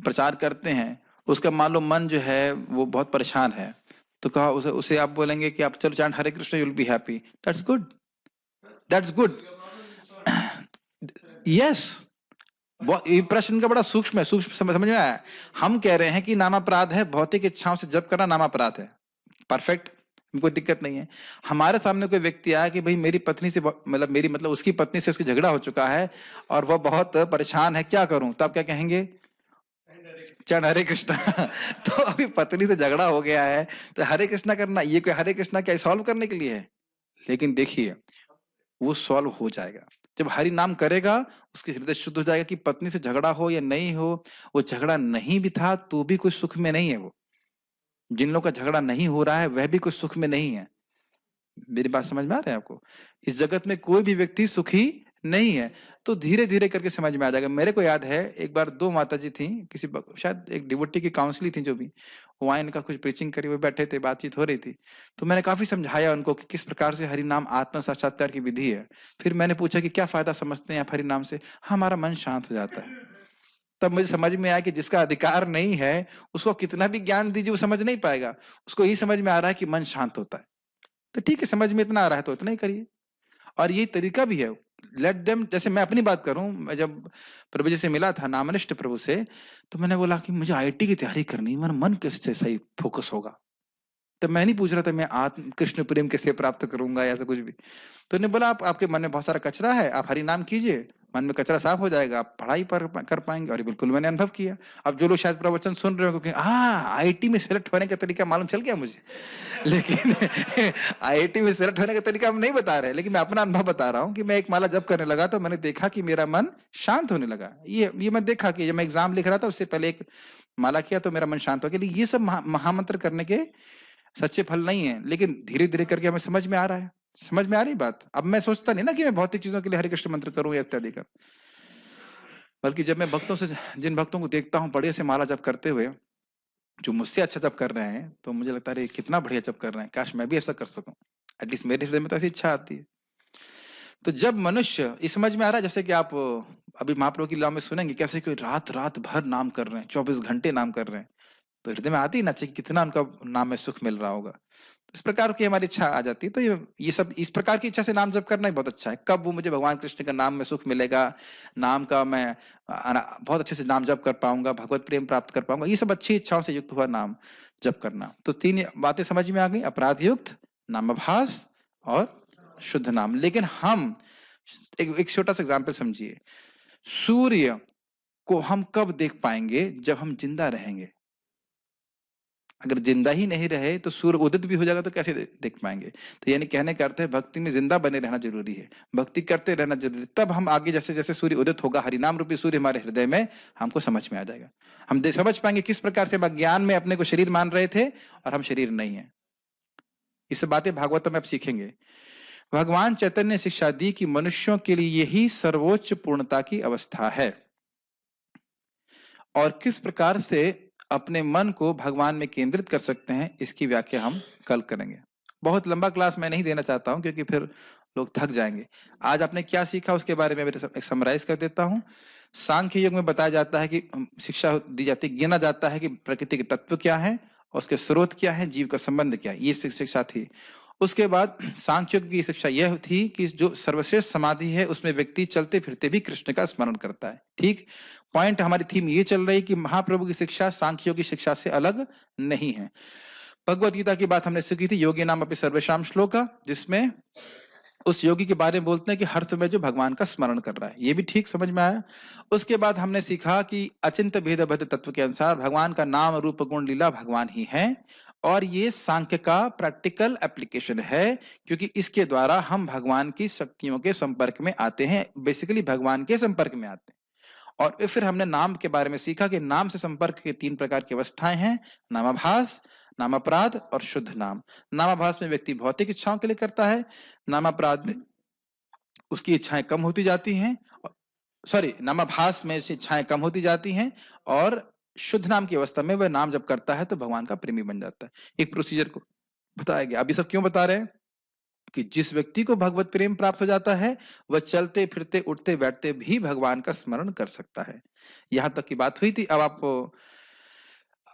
प्रचार करते हैं, उसका मान लो मन जो है वो बहुत परेशान है, तो कहा उसे उसे आप बोलेंगे कि आप चलो chant Hare Krishna, you will be happy. That's good, that's good. Yes, ये प्रश्न का बड़ा सूक्ष्म है, सूक्ष्म समझ में आया। हम कह रहे हैं कि नामापराध है, भौतिक इच्छाओं से जप करना नामापराध है। परफेक्ट, कोई दिक्कत नहीं है। हमारे सामने कोई व्यक्ति आया कि भाई मेरी पत्नी से मतलब उसकी पत्नी से उसकी झगड़ा हो चुका है और वह बहुत परेशान है, क्या करूं? तो आप क्या कहेंगे? चरण हरे कृष्णा। तो अभी पत्नी से झगड़ा हो गया है तो हरे कृष्णा करना, ये कोई हरे कृष्णा क्या सॉल्व करने के लिए है? लेकिन देखिए वो सॉल्व हो जाएगा जब हरि नाम करेगा, उसके हृदय शुद्ध हो जाएगा कि पत्नी से झगड़ा हो या नहीं हो, वो झगड़ा नहीं भी था तो भी कोई सुख में नहीं है। वो जिन लोगों का झगड़ा नहीं हो रहा है वह भी कोई सुख में नहीं है। मेरी बात समझ में आ रहा है आपको? इस जगत में कोई भी व्यक्ति सुखी नहीं है। तो धीरे धीरे करके समझ में आ जाएगा। मेरे को याद है एक बार दो माताजी थी, किसी शायद एक डिवोटी की काउंसली थी, जो भी वो आए, इनका कुछ प्रीचिंग करी, वो बैठे थे, बातचीत हो रही थी। तो मैंने काफी समझाया उनको कि किस प्रकार से हरि नाम आत्म साक्षात्कार की विधि है। फिर मैंने पूछा कि क्या फायदा समझते हैं आप हरि नाम से? हमारा मन शांत हो जाता है। तब मुझे समझ में आया कि जिसका अधिकार नहीं है उसको कितना भी ज्ञान दीजिए वो समझ नहीं पाएगा। उसको यही समझ में आ रहा है कि मन शांत होता है, तो ठीक है, समझ में इतना आ रहा है तो इतना ही करिए। और ये तरीका भी है, लेट देम। जैसे मैं अपनी बात करूं, मैं जब प्रभु जी से मिला था, नामनिष्ठ प्रभु से, तो मैंने बोला कि मुझे आईआईटी की तैयारी करनी, मेरा मन कैसे सही फोकस होगा। तब मैं नहीं पूछ रहा था मैं आत्म कृष्ण प्रेम कैसे प्राप्त करूंगा या ऐसा कुछ भी। तो उन्होंने बोला आपके मन में बहुत सारा कचरा है, आप हरि नाम कीजिए, मन में कचरा साफ हो जाएगा, आप पढ़ाई पर कर पाएंगे। और बिल्कुल मैंने अनुभव किया। अब जो लोग शायद प्रवचन सुन रहे हो क्योंकि आईआईटी में सेलेक्ट होने का तरीका मालूम चल गया मुझे, लेकिन आईआईटी में सेलेक्ट होने का तरीका हम नहीं बता रहे, लेकिन मैं अपना अनुभव बता रहा हूँ कि मैं एक माला जब करने लगा तो मैंने देखा कि मेरा मन शांत होने लगा। ये मैं देखा कि जब मैं एग्जाम लिख रहा था उससे पहले एक माला किया तो मेरा मन शांत हो गया। ये सब महामंत्र करने के सच्चे फल नहीं है, लेकिन धीरे धीरे करके हमें समझ में आ रहा है। समझ में आ रही बात? अब मैं सोचता नहीं ना कि मैं भौतिक चीजों के लिए हरे कृष्ण मंत्र करूं या इत्यादि कर, बल्कि जब मैं भक्तों से, जिन भक्तों को देखता हूँ बढ़िया से माला जप करते हुए, जो मुझसे अच्छा जप कर रहे हैं, तो मुझे लगता है कितना बढ़िया जप कर रहे हैं, काश मैं भी ऐसा कर सकूं। एटलीस्ट मेरे हृदय में तो ऐसी इच्छा आती है। तो जब मनुष्य, इस समझ में आ रहा है जैसे कि आप अभी महाप्रभु की लीला में सुनेंगे कैसे कोई रात रात भर नाम कर रहे हैं, 24 घंटे नाम कर रहे हैं, तो हृदय में आती ही ना चाहिए कितना उनका नाम में सुख मिल रहा होगा। इस प्रकार की हमारी इच्छा आ जाती है। तो ये सब इस प्रकार की इच्छा से नाम जप करना ही बहुत अच्छा है। कब वो मुझे भगवान कृष्ण का नाम में सुख मिलेगा, नाम का मैं बहुत अच्छे से नाम जप कर पाऊंगा, भगवत प्रेम प्राप्त कर पाऊंगा, ये सब अच्छी इच्छाओं से युक्त हुआ नाम जप करना। तो तीन बातें समझ में आ गई, अपराध युक्त, नामाभास और शुद्ध नाम। लेकिन हम एक छोटा सा एग्जाम्पल समझिए, सूर्य को हम कब देख पाएंगे? जब हम जिंदा रहेंगे। अगर जिंदा ही नहीं रहे तो सूर्य उदित भी हो जाएगा तो कैसे देख पाएंगे? तो यानी कहने का अर्थ है भक्ति में जिंदा बने रहना जरूरी है, भक्ति करते रहना जरूरी है। तब हम आगे जैसे जैसे सूर्य उदित होगा, हरिनाम रूपी सूर्य हमारे हृदय में, हमको समझ में आ जाएगा। हम समझ पाएंगे किस प्रकार से ज्ञान में अपने को शरीर मान रहे थे और हम शरीर नहीं है। ये सब बातें भागवत में आप सीखेंगे। भगवान चैतन्य ने शिक्षा दी कि मनुष्यों के लिए यही सर्वोच्च पूर्णता की अवस्था है। और किस प्रकार से अपने मन को भगवान में केंद्रित कर सकते हैं, इसकी व्याख्या हम कल करेंगे। बहुत लंबा क्लास मैं नहीं देना चाहता हूं क्योंकि फिर लोग थक जाएंगे। आज आपने क्या सीखा उसके बारे में एक समराइज कर देता हूं। सांख्य योग में बताया जाता है कि शिक्षा दी जाती है, गिना जाता है कि प्रकृति के तत्व क्या है और उसके स्रोत क्या है, जीव का संबंध क्या है, ये शिक्षा थी। उसके बाद सांख्य योग की शिक्षा यह थी कि जो सर्वश्रेष्ठ समाधि है उसमें व्यक्ति चलते फिरते भी कृष्ण का स्मरण करता है। ठीक, पॉइंट हमारी थीम ये चल रही कि महाप्रभु की शिक्षा सांख्य योग की शिक्षा से अलग नहीं है। भगवत गीता की बात हमने सीखी थी, योगी नाम अपनी सर्वेशाम श्लोका, जिसमें उस योगी के बारे में बोलते हैं कि हर समय जो भगवान का स्मरण कर रहा है, ये भी ठीक समझ में आया। उसके बाद हमने सीखा कि अचिंत्य भेद भेद तत्व के अनुसार भगवान का नाम रूप गुण लीला भगवान ही है, और ये सांख्य का प्रैक्टिकल एप्लीकेशन है, क्योंकि इसके द्वारा हम भगवान की शक्तियों के संपर्क में आते हैं, बेसिकली भगवान के संपर्क में आते हैं। और फिर हमने नाम के बारे में सीखा कि नाम से संपर्क के 3 प्रकार की अवस्थाएं हैं, नामाभास, नामापराध और शुद्ध नाम। नामाभास में व्यक्ति भौतिक इच्छाओं के लिए करता है, नामापराध में उसकी इच्छाएं कम होती जाती हैं, सॉरी नामाभास में इच्छाएं कम होती जाती हैं, और शुद्ध नाम की अवस्था में वह नाम जब करता है तो भगवान का प्रेमी बन जाता है। एक प्रोसीजर को बताया गया। अब ये सब क्यों बता रहे हैं कि जिस व्यक्ति को भगवत प्रेम प्राप्त हो जाता है वह चलते फिरते उठते बैठते भी भगवान का स्मरण कर सकता है। यहां तक की बात हुई थी। अब आप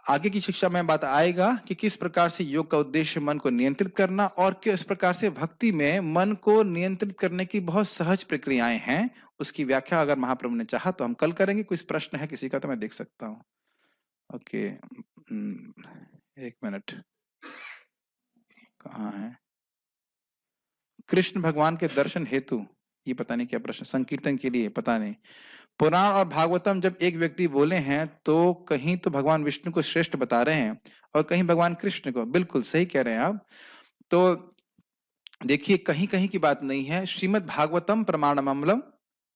आगे की शिक्षा में बात आएगा कि किस प्रकार से योग का उद्देश्य मन को नियंत्रित करना, और किस प्रकार से भक्ति में मन को नियंत्रित करने की बहुत सहज प्रक्रियाएं हैं। उसकी व्याख्या अगर महाप्रभु ने चाहा तो हम कल करेंगे। कुछ प्रश्न है किसी का तो मैं देख सकता हूँ। ओके, एक मिनट, कहाँ है? कृष्ण भगवान के दर्शन हेतु, ये पता नहीं क्या प्रश्न, संकीर्तन के लिए पता नहीं। पुराण और भागवतम जब एक व्यक्ति बोले हैं तो कहीं तो भगवान विष्णु को श्रेष्ठ बता रहे हैं और कहीं भगवान कृष्ण को। बिल्कुल सही कह रहे हैं आप। तो देखिए, कहीं कहीं की बात नहीं है। श्रीमद् भागवतम प्रमाणममलम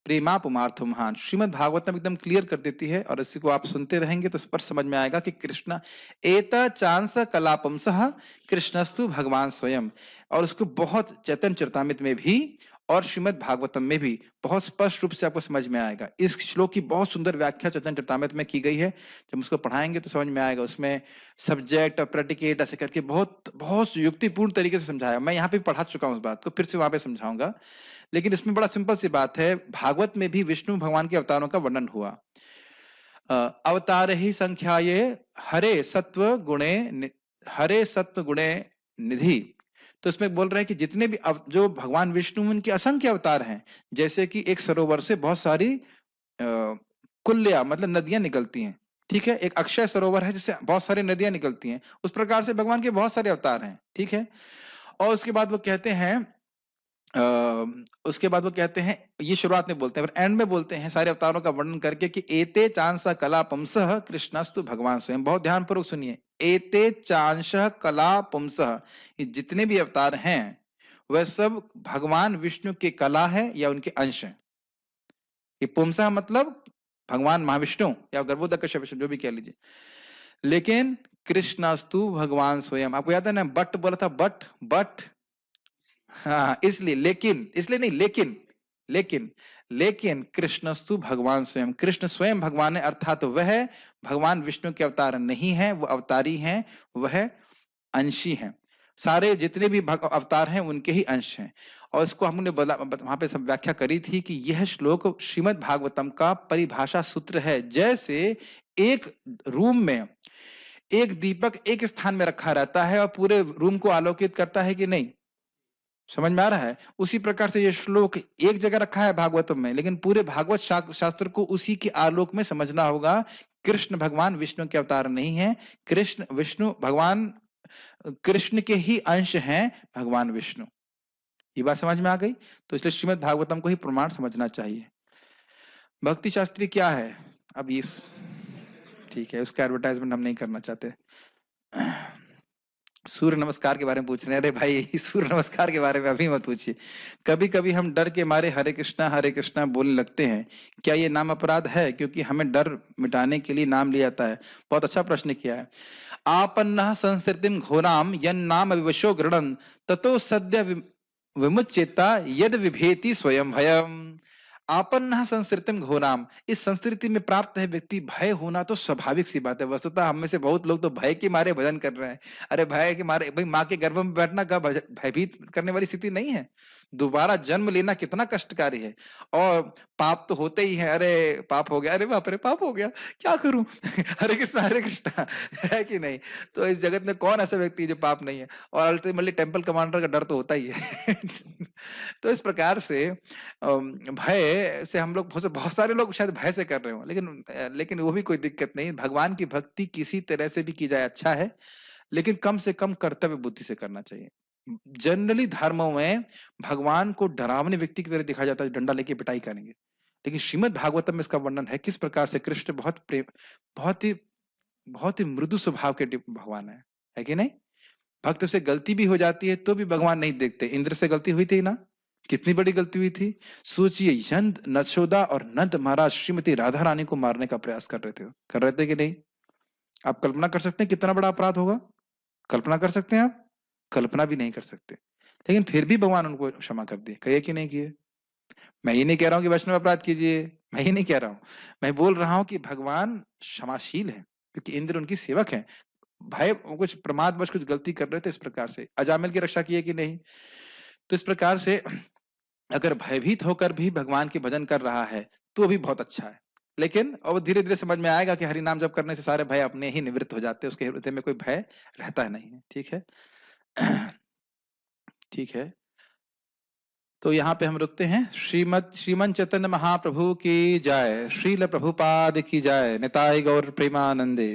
प्रेमापुमार्थो महान, श्रीमद् भागवतम एकदम क्लियर कर देती है, और इसी को आप सुनते रहेंगे तो स्पष्ट समझ में आएगा कि कृष्ण एता चांस कलापंसः कृष्णस्तु भगवान स्वयं। और उसको बहुत चैतन्य चरितामृत में भी और श्रीमद् भागवतम में भी बहुत स्पष्ट रूप से आपको समझ में आएगा। इस श्लोक की बहुत सुंदर व्याख्या चैतन्य चरितामृत में की गई है। जब उसको पढ़ाएंगे तो समझ में आएगा। उसमें सब्जेक्ट और प्रेडिकेट ऐसे करके बहुत बहुत युक्तिपूर्ण तरीके से समझाया। मैं यहाँ पे पढ़ा चुका हूँ उस बात को, फिर से वहां पे समझाऊंगा। लेकिन इसमें बड़ा सिंपल सी बात है। भागवत में भी विष्णु भगवान के अवतारों का वर्णन हुआ। अवतार ही संख्याये हरे सत्व गुणे निधि। तो इसमें बोल रहे हैं कि जितने भी जो भगवान विष्णु उनके असंख्य अवतार हैं। जैसे कि एक सरोवर से बहुत सारी कुल्लिया मतलब नदियां निकलती हैं, ठीक है। एक अक्षय सरोवर है जिससे बहुत सारी नदियां निकलती हैं। उस प्रकार से भगवान के बहुत सारे अवतार हैं, ठीक है। और उसके बाद वो कहते हैं ये शुरुआत में बोलते हैं, फिर एंड में बोलते हैं सारे अवतारों का वर्णन करके कि एते चांसा कला पुंसः कृष्णस्तु भगवान स्वयं। बहुत ध्यानपूर्वक सुनिए, एते चांसः कला पुंसः, ये जितने भी अवतार हैं वह सब भगवान विष्णु की कला है या उनके अंश हैं। ये पुंसः मतलब भगवान महाविष्णु या गर्भोदक कश्यप जो भी कह लीजिए। लेकिन कृष्णस्तु भगवान स्वयं, आपको याद है ना, बट बोला था, बट हाँ, इसलिए नहीं, लेकिन कृष्णस्तु भगवान स्वयं, कृष्ण स्वयं भगवान है, अर्थात वह भगवान विष्णु के अवतार नहीं है, वह अवतारी हैं, वह अंशी हैं। सारे जितने भी अवतार हैं उनके ही अंश हैं। और इसको हमने वहां पे सब व्याख्या करी थी कि यह श्लोक श्रीमद् भागवतम का परिभाषा सूत्र है। जैसे एक रूम में एक दीपक एक स्थान में रखा रहता है और पूरे रूम को आलोकित करता है कि नहीं, समझ में आ रहा है। उसी प्रकार से ये श्लोक एक जगह रखा है भागवतम में, लेकिन पूरे भागवत शास्त्र को उसी के आलोक में समझना होगा। कृष्ण भगवान विष्णु के अवतार नहीं है, कृष्ण विष्णु भगवान कृष्ण के ही अंश हैं भगवान विष्णु। ये बात समझ में आ गई। तो इसलिए श्रीमद् भागवतम को ही प्रमाण समझना चाहिए। भक्ति शास्त्री क्या है, अब ये ठीक है, उसका एडवर्टाइजमेंट हम नहीं करना चाहते। सूर्य नमस्कार के बारे में पूछ रहे हैं। अरे भाई, सूर्य नमस्कार के बारे में अभी मत पूछिए। कभी कभी हम डर के मारे हरे कृष्णा बोलने लगते हैं, क्या ये नाम अपराध है? क्योंकि हमें डर मिटाने के लिए नाम लिया जाता है। बहुत अच्छा प्रश्न किया है। आपन्नः संस्कृतिम घोराम यन नाम विवशो गृणन ततो सद्य विमुच्येता यद विभेति स्वयं भयम। आपन्नः संस्कृतिम घोराम, इस संस्कृति में प्राप्त है व्यक्ति भय होना तो स्वाभाविक सी बात है। वस्तुतः हम में से बहुत लोग तो भय के मारे भजन कर रहे हैं। अरे भय के मारे, भाई माँ के गर्भ में बैठना का भयभीत करने वाली स्थिति नहीं है। दोबारा जन्म लेना कितना कष्टकारी है, और पाप तो होते ही है। अरे पाप हो गया, अरे बाप रे पाप हो गया, क्या करूं हरे कृष्णा है कि नहीं? तो इस जगत में कौन ऐसा व्यक्ति है जो पाप नहीं है, और अल्टीमेटली टेम्पल कमांडर का डर तो होता ही है तो इस प्रकार से भय से हम लोग बहुत सारे लोग शायद भय से कर रहे हो, लेकिन वो भी कोई दिक्कत नहीं। भगवान की भक्ति किसी तरह से भी की जाए अच्छा है, लेकिन कम से कम कर्तव्य बुद्धि से करना चाहिए। जनरली धर्मों में भगवान को डरावने व्यक्ति की तरह दिखाया जाता है, डंडा लेके पिटाई करेंगे। लेकिन श्रीमद् भागवतम में इसका वर्णन है किस प्रकार से कृष्ण बहुत प्रेम, बहुत ही मृदु स्वभाव के भगवान है कि नहीं? भक्त से गलती भी हो जाती है तो भी भगवान नहीं देखते। इंद्र से गलती हुई थी ना, कितनी बड़ी गलती हुई थी। सोचिए, यंद नशोदा और नंद महाराज श्रीमती राधा रानी को मारने का प्रयास कर रहे थे कि नहीं? आप कल्पना कर सकते हैं कितना बड़ा अपराध होगा? कल्पना कर सकते हैं आप? कल्पना भी नहीं कर सकते, लेकिन फिर भी भगवान उनको क्षमा कर दिए। कहिए कि नहीं किए? मैं ये नहीं कह रहा हूं कि वैष्णव अपराध कीजिए, मैं ये नहीं कह रहा हूं। मैं बोल रहा हूं कि भगवान क्षमाशील है, क्योंकि इंद्र उनकी सेवक है। भाई कुछ प्रमादवश कुछ गलती कर रहे थे, इस प्रकार से अजामिल की रक्षा की है कि नहीं? तो इस प्रकार से अगर भयभीत होकर भी भगवान की भजन कर रहा है तो भी बहुत अच्छा है। लेकिन अब धीरे धीरे समझ में आएगा कि हरि नाम जप करने से सारे भय अपने ही निवृत्त हो जाते हैं, उसके हृदय में कोई भय रहता नहीं है। ठीक है ठीक है, तो यहाँ पे हम रुकते हैं। श्रीमन चैतन्य महाप्रभु की जय, श्रील प्रभुपाद की जय, निताई गौर प्रेमानंदे।